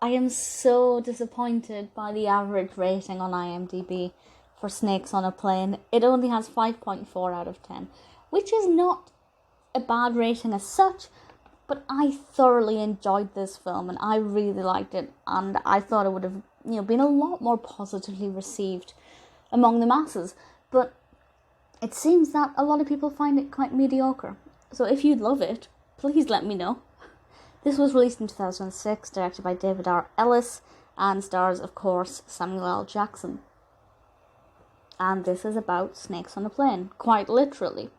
I am so disappointed by the average rating on IMDb for Snakes on a Plane. It only has 5.4 out of 10, which is not a bad rating as such, but I thoroughly enjoyed this film and I really liked it, and I thought it would have, been a lot more positively received among the masses. But it seems that a lot of people find it quite mediocre. So if you'd love it, please let me know. This was released in 2006, directed by David R. Ellis, and stars, of course, Samuel L. Jackson. And this is about snakes on a plane, quite literally.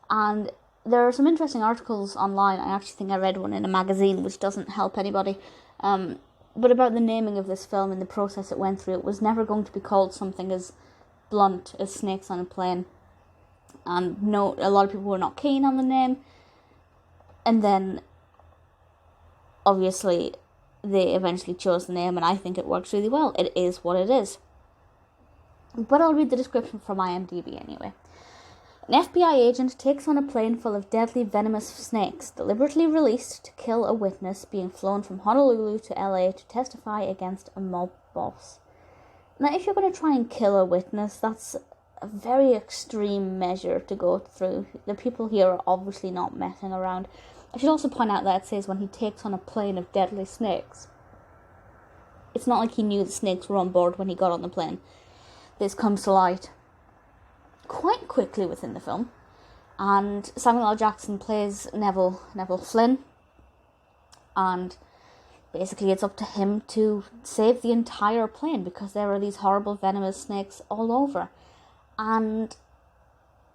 And there are some interesting articles online. I actually think I read one in a magazine, which doesn't help anybody. But about the naming of this film and the process it went through. It was never going to be called something as blunt as Snakes on a Plane. And no, a lot of people were not keen on the name. And then, obviously, they eventually chose the name, and I think it works really well. It is what it is. But I'll read the description from IMDb anyway. An FBI agent takes on a plane full of deadly venomous snakes, deliberately released to kill a witness being flown from Honolulu to LA to testify against a mob boss. Now, if you're going to try and kill a witness, that's a very extreme measure to go through. The people here are obviously not messing around. I should also point out that it says when he takes on a plane of deadly snakes. It's not like he knew the snakes were on board when he got on the plane. This comes to light quite quickly within the film, and Samuel L. Jackson plays Neville Flynn, and basically it's up to him to save the entire plane because there are these horrible venomous snakes all over. And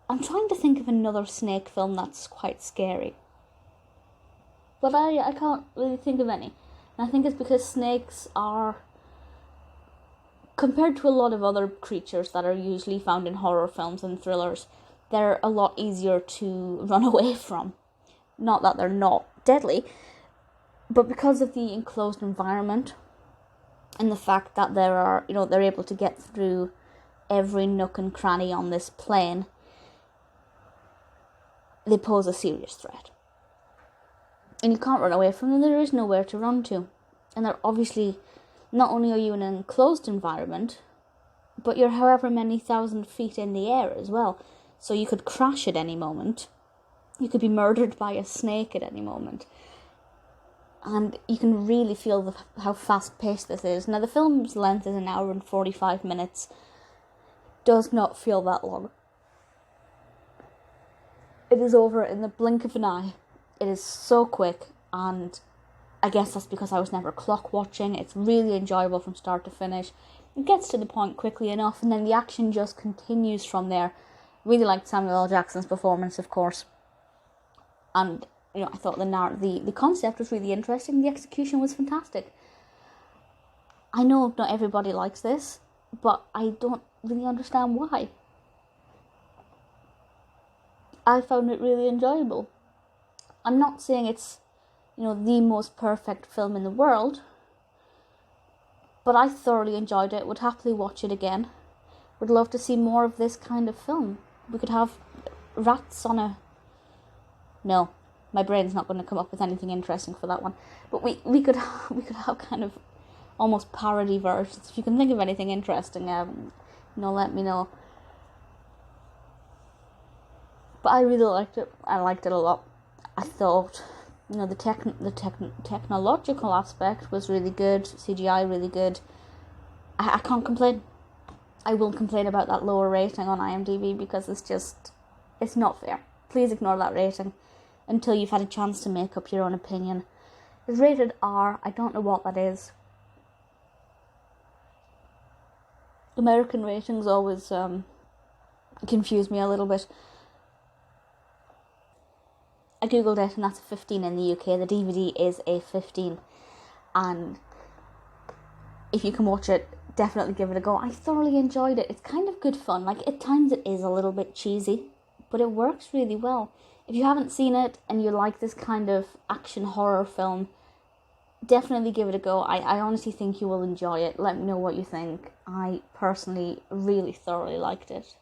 I'm trying to think of another snake film that's quite scary, but I can't really think of any. And I think it's because snakes are, compared to a lot of other creatures that are usually found in horror films and thrillers, they're a lot easier to run away from. Not that they're not deadly, but because of the enclosed environment and the fact that they're able to get through every nook and cranny on this plane, they pose a serious threat. And you can't run away from them, there is nowhere to run to. And they're obviously, not only are you in an enclosed environment, but you're however many thousand feet in the air as well. So you could crash at any moment. You could be murdered by a snake at any moment. And you can really feel how fast-paced this is. Now, the film's length is 1 hour and 45 minutes. Does not feel that long. It is over in the blink of an eye. It is so quick, and I guess that's because I was never clock watching. It's really enjoyable from start to finish. It gets to the point quickly enough, and then the action just continues from there. Really liked Samuel L. Jackson's performance, of course. And, I thought the concept was really interesting. The execution was fantastic. I know not everybody likes this, but I don't really understand why. I found it really enjoyable. I'm not saying it's, the most perfect film in the world, but I thoroughly enjoyed it. Would happily watch it again. Would love to see more of this kind of film. We could have rats on a... No, my brain's not going to come up with anything interesting for that one. But we could have kind of almost parody versions. If you can think of anything interesting, let me know. But I really liked it. I liked it a lot. I thought, the technological aspect was really good. CGI really good. I can't complain. I will complain about that lower rating on IMDb because it's not fair. Please ignore that rating until you've had a chance to make up your own opinion. It's rated R. I don't know what that is. American ratings always confuse me a little bit. I googled it and that's a 15 in the UK. The DVD is a 15. And if you can watch it, definitely give it a go. I thoroughly enjoyed it. It's kind of good fun. Like, at times it is a little bit cheesy, but it works really well. If you haven't seen it and you like this kind of action horror film, definitely give it a go. I honestly think you will enjoy it. Let me know what you think. I personally really thoroughly liked it.